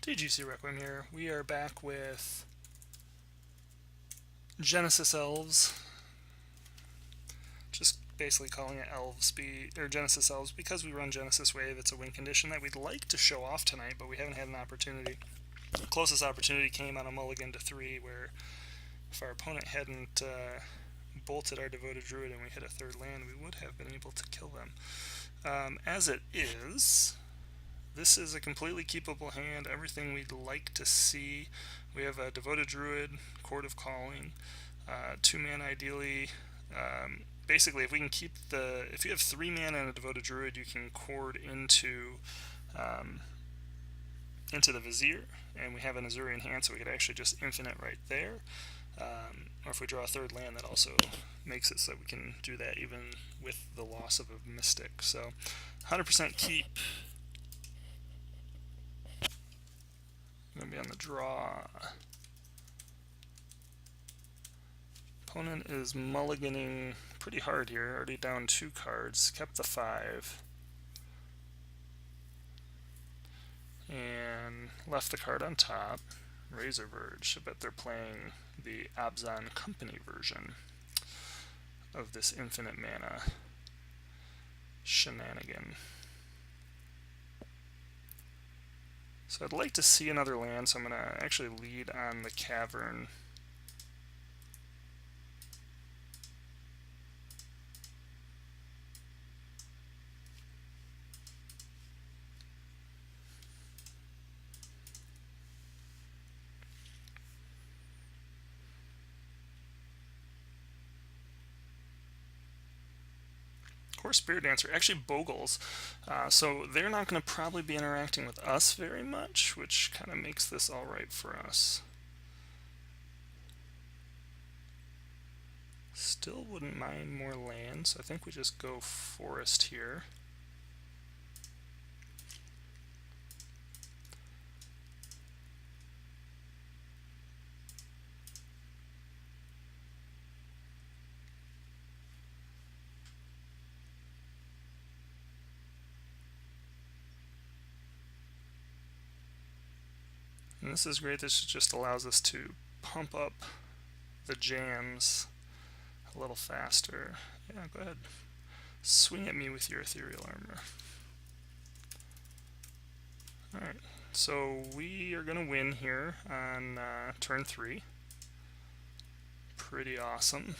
TGC Requiem here. We are back with Genesis Elves. Just basically calling it Elves or Genesis Elves because we run Genesis Wave. It's a win condition that we'd like to show off tonight, but we haven't had an opportunity. The closest opportunity came on a mulligan to 3, where if our opponent hadn't bolted our Devoted Druid and we hit a third land, we would have been able to kill them. As it is, this is a completely keepable hand, everything we'd like to see. We have a Devoted Druid, Chord of Calling, 2 mana ideally. Basically, if we can keep if you have 3 mana and a Devoted Druid, you can chord into the Vizier, and we have an Azurian hand, so we could actually just infinite right there. Or if we draw a third land, that also makes it so we can do that even with the loss of a Mystic. So 100% keep. I'm going to be on the draw. Opponent is mulliganing pretty hard here, already down 2 cards, kept the 5. And left the card on top, Razor Verge. I bet they're playing the Abzan Company version of this infinite mana shenanigan. So I'd like to see another land, so I'm going to actually lead on the Cavern. Or Spirit Dancer, actually Bogles. So they're not going to probably be interacting with us very much, which kind of makes this alright for us. Still wouldn't mind more land, so I think we just go Forest here. And this is great. This just allows us to pump up the jams a little faster. Yeah, go ahead. Swing at me with your Ethereal Armor. Alright, so we are going to win here on turn 3. Pretty awesome.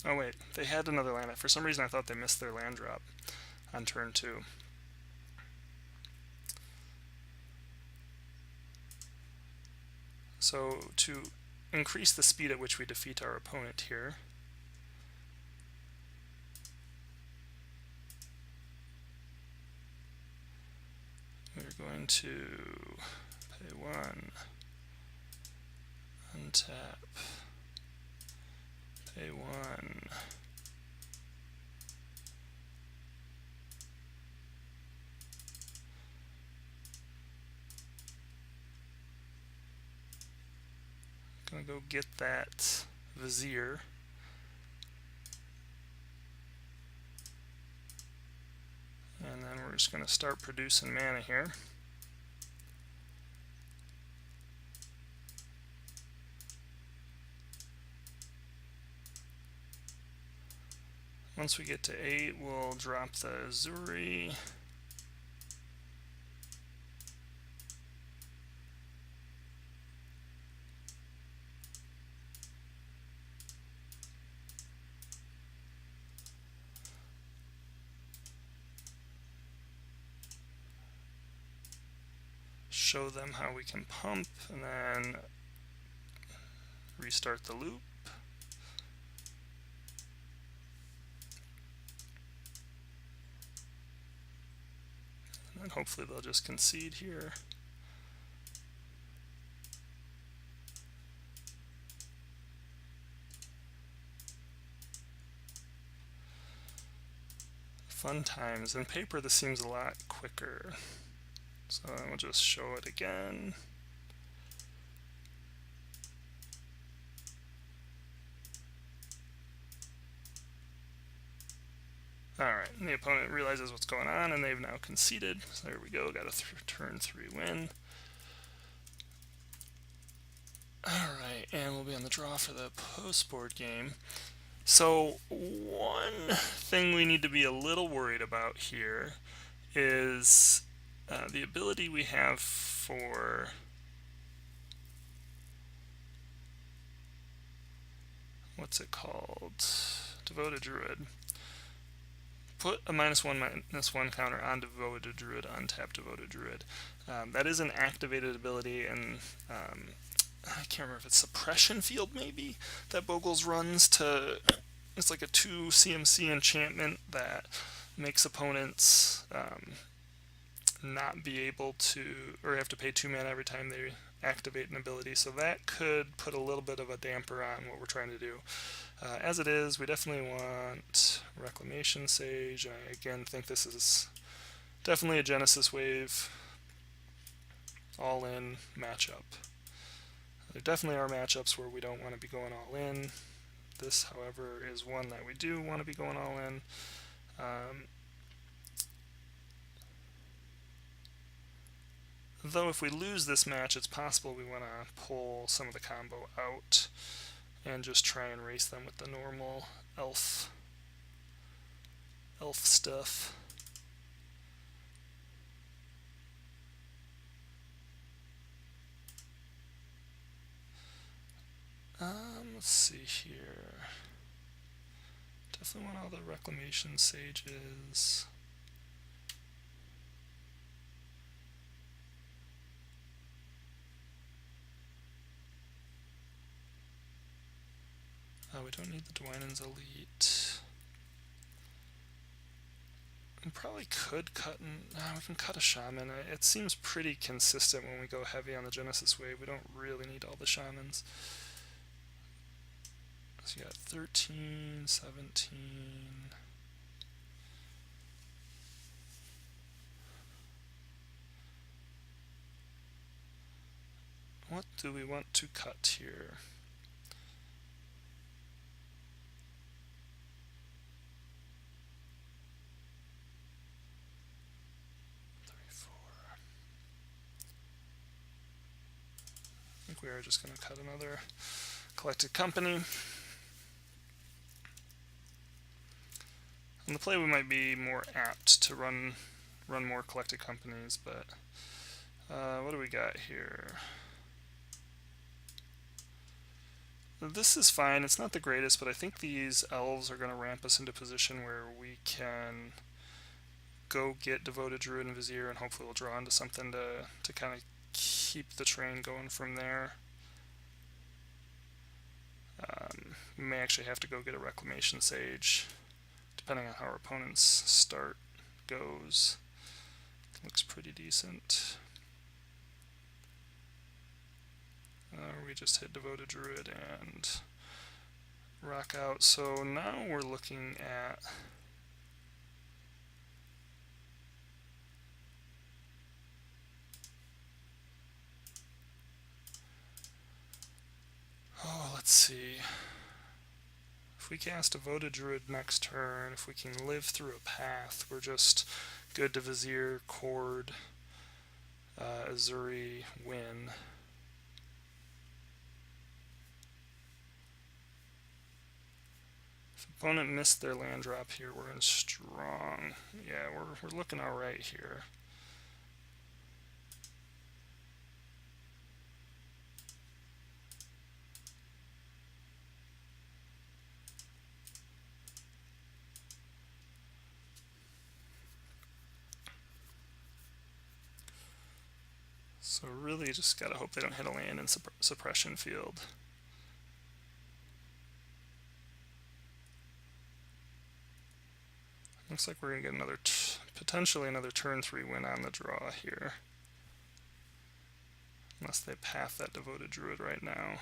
Oh wait, they had another land. For some reason I thought they missed their land drop on turn 2. So to increase the speed at which we defeat our opponent here, we're going to pay 1, untap, pay 1, gonna go get that Vizier. And then we're just gonna start producing mana here. Once we get to 8, we'll drop the Azuri. Show them how we can pump, and then restart the loop. And hopefully they'll just concede here. 1 times. In paper this seems a lot quicker. So we'll just show it again. Alright, and the opponent realizes what's going on and they've now conceded. So there we go, got a turn 3 win. Alright, and we'll be on the draw for the post-board game. So one thing we need to be a little worried about here is the ability we have for what's it called? Devoted Druid. Put a -1/-1 counter on Devoted Druid, untap Devoted Druid. That is an activated ability, and I can't remember if it's Suppression Field maybe that Bogles runs to. It's like a 2 CMC enchantment that makes opponents not be able to, or have to pay 2 mana every time they activate an ability. So that could put a little bit of a damper on what we're trying to do. As it is, we definitely want Reclamation Sage. I again think this is definitely a Genesis Wave all-in matchup. There definitely are matchups where we don't want to be going all in. This, however, is one that we do want to be going all in. Though if we lose this match, it's possible we want to pull some of the combo out and just try and race them with the normal elf stuff. Let's see here. Definitely want all the Reclamation Sages. We don't need the Dwynen's Elite. We probably could cut, we can cut a Shaman. It seems pretty consistent when we go heavy on the Genesis Wave. We don't really need all the Shamans. So you got 13, 17. What do we want to cut here? I think we are just going to cut another Collected Company. In the play we might be more apt to run more Collected Companies, but what do we got here? This is fine. It's not the greatest, but I think these Elves are going to ramp us into a position where we can go get Devoted Druid and Vizier, and hopefully we'll draw into something to kind of keep the train going from there. We may actually have to go get a Reclamation Sage, depending on how our opponent's start goes. Looks pretty decent. We just hit Devoted Druid and rock out. So now we're looking at let's see. If we cast Devoted Druid next turn, if we can live through a path, we're just good to Vizier, Chord, Azuri, win. If opponent missed their land drop here, we're in strong. Yeah, we're looking alright here. So really just gotta hope they don't hit a land in Suppression Field. Looks like we're gonna get another, potentially another turn 3 win on the draw here. Unless they path that Devoted Druid right now.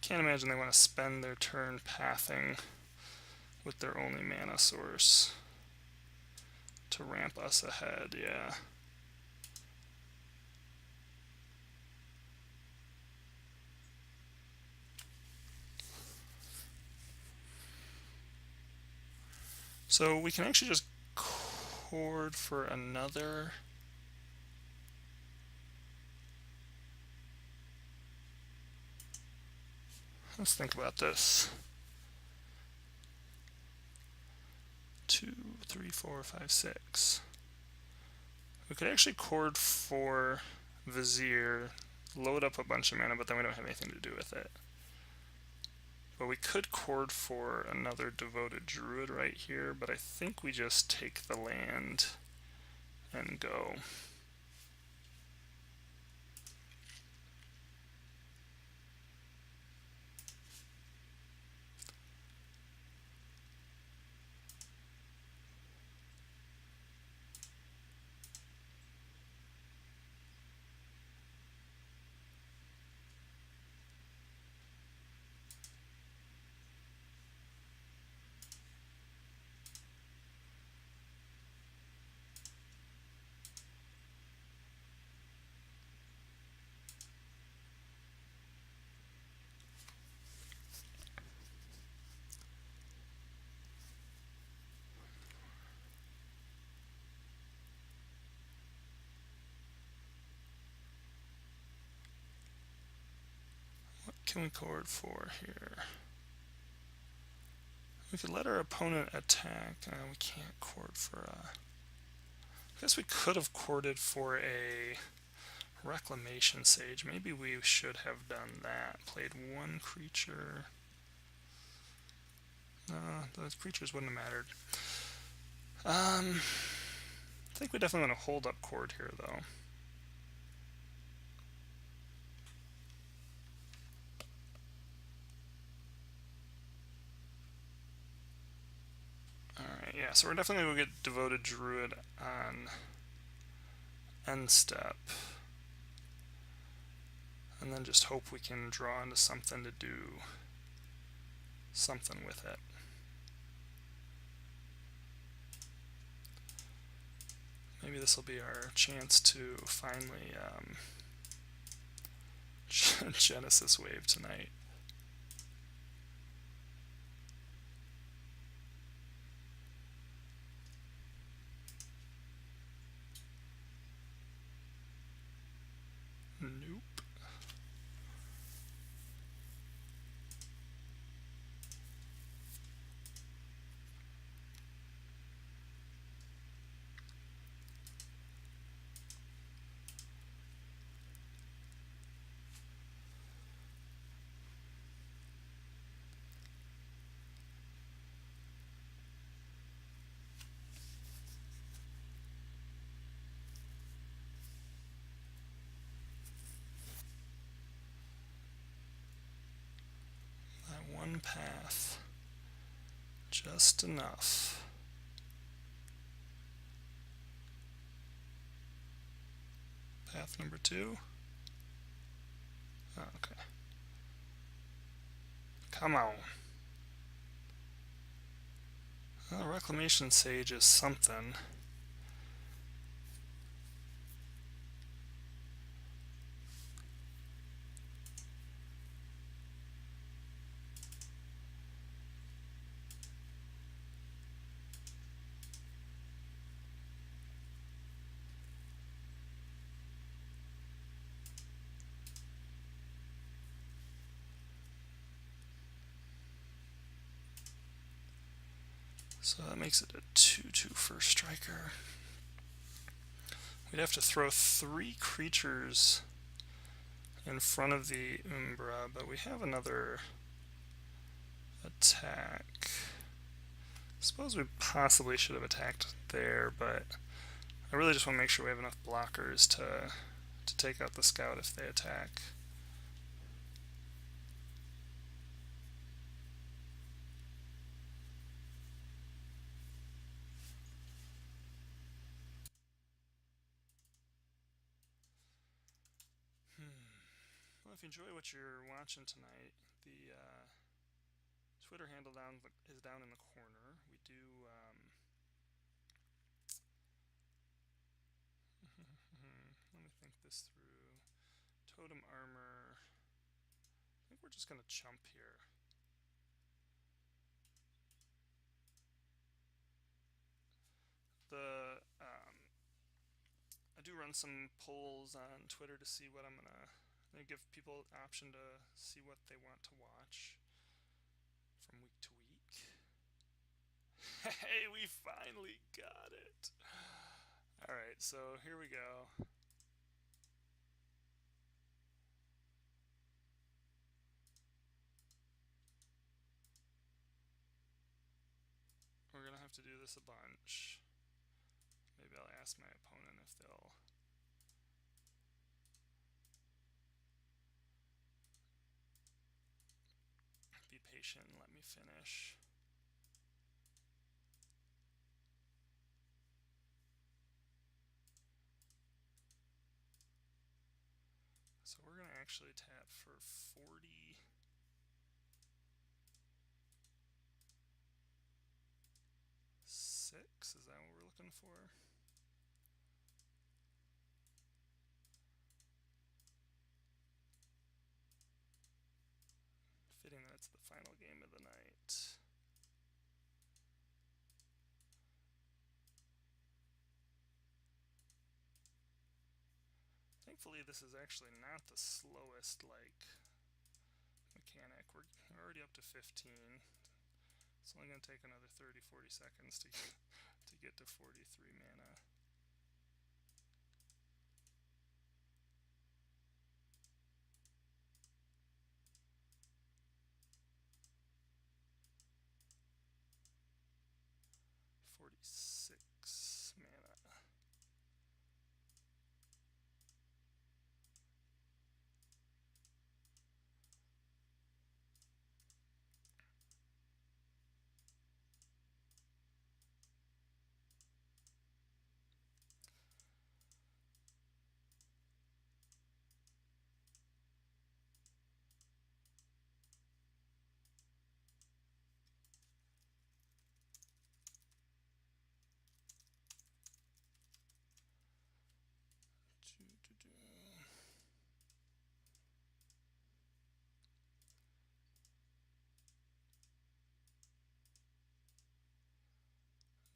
Can't imagine they want to spend their turn pathing with their only mana source. to ramp us ahead, yeah. So we can actually just chord for another. Let's think about this. 2, 3, 4, 5, 6. We could actually chord for Vizier, load up a bunch of mana, but then we don't have anything to do with it. But we could chord for another Devoted Druid right here, but I think we just take the land and go. What can we chord for here? We could let our opponent attack. We can't chord for a... I guess we could have chorded for a Reclamation Sage. Maybe we should have done that. Played one creature. No, those creatures wouldn't have mattered. I think we definitely want to hold up chord here, though. Alright, yeah, so we're definitely going to get Devoted Druid on end step. And then just hope we can draw into something to do something with it. Maybe this will be our chance to finally Genesis Wave tonight. Nope. That one path. Just enough. Path number 2. Oh, okay. Come on. Well, Reclamation Sage is something. So that makes it a 2/2 first striker. We'd have to throw 3 creatures in front of the Umbra, but we have another attack. I suppose we possibly should have attacked there, but I really just want to make sure we have enough blockers to take out the scout if they attack. Well, if you enjoy what you're watching tonight, the Twitter handle is down in the corner. We do this through. Totem Armor. I think we're just going to chump here. I do run some polls on Twitter to see what I'm gonna give people an option to see what they want to watch from week to week. Hey, we finally got it. All right, so here we go. We're gonna have to do this a bunch. Maybe I'll ask my opponent if they'll be patient and let me finish. So we're gonna actually tap for 40. Is that what we're looking for? Fitting that it's the final game of the night. Thankfully, this is actually not the slowest mechanic. We're already up to 15. It's only going to take another 30-40 seconds to get to 43 mana. $46 mana.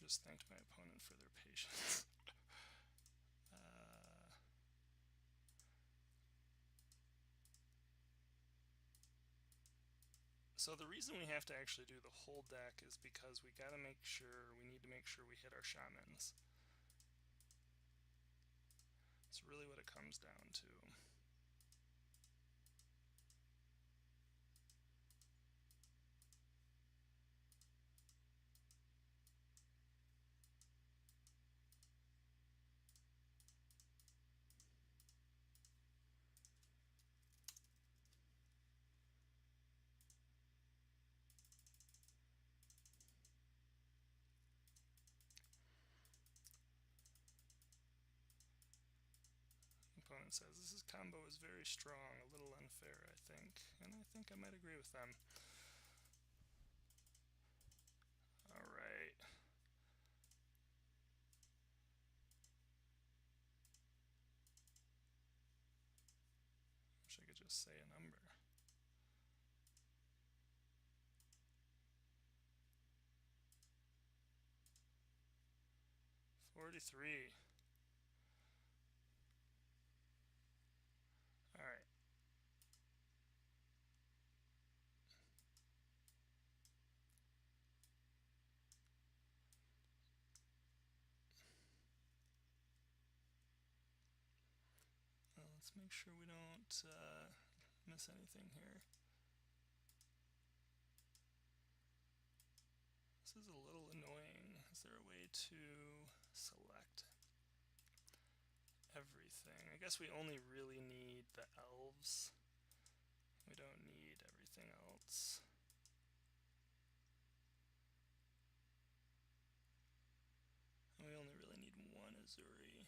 Just thanked my opponent for their patience. So the reason we have to actually do the whole deck is because we need to make sure we hit our shamans. It's really what it comes down to. Opponent says this combo is very strong, a little unfair, I think, and I think I might agree with them. Alright. Wish I could just say a number. $43. Alright. Well, let's make sure we don't miss anything here. This is a little annoying. Is there a way to select everything? I guess we only really need the elves. We don't need everything else. And we only really need one Azuri.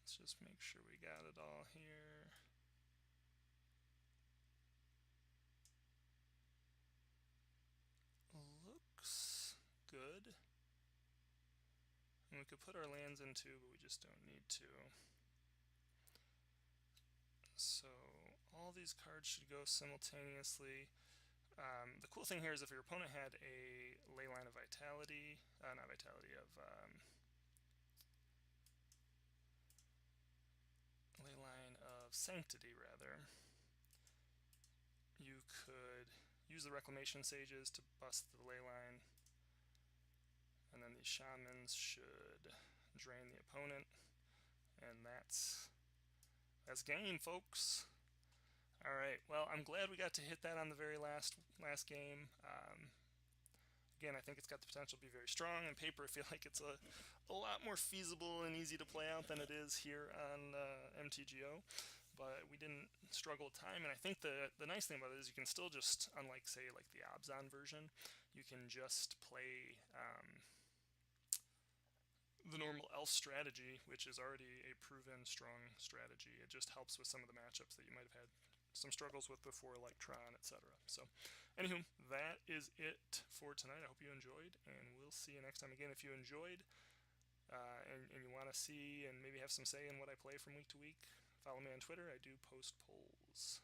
Let's just make sure we got it all here. Looks good. And we could put our lands into, but we just don't need to. So all these cards should go simultaneously. The cool thing here is if your opponent had a Leyline of Vitality, not Vitality, of Leyline of Sanctity, rather, you could use the Reclamation Sages to bust the Leyline, and then these Shamans should drain the opponent, and that's game, folks. Alright, well, I'm glad we got to hit that on the very last game. Again, I think it's got the potential to be very strong. On paper, I feel like it's a lot more feasible and easy to play out than it is here on MTGO. But we didn't struggle with time, and I think the nice thing about it is you can still just, unlike, say, like the Abzan version, you can just play the normal elf strategy, which is already a proven strong strategy. It just helps with some of the matchups that you might have had some struggles with before, like Tron, etc. So, anywho, that is it for tonight. I hope you enjoyed, and we'll see you next time. Again, if you enjoyed and you want to see and maybe have some say in what I play from week to week, follow me on Twitter. I do post polls.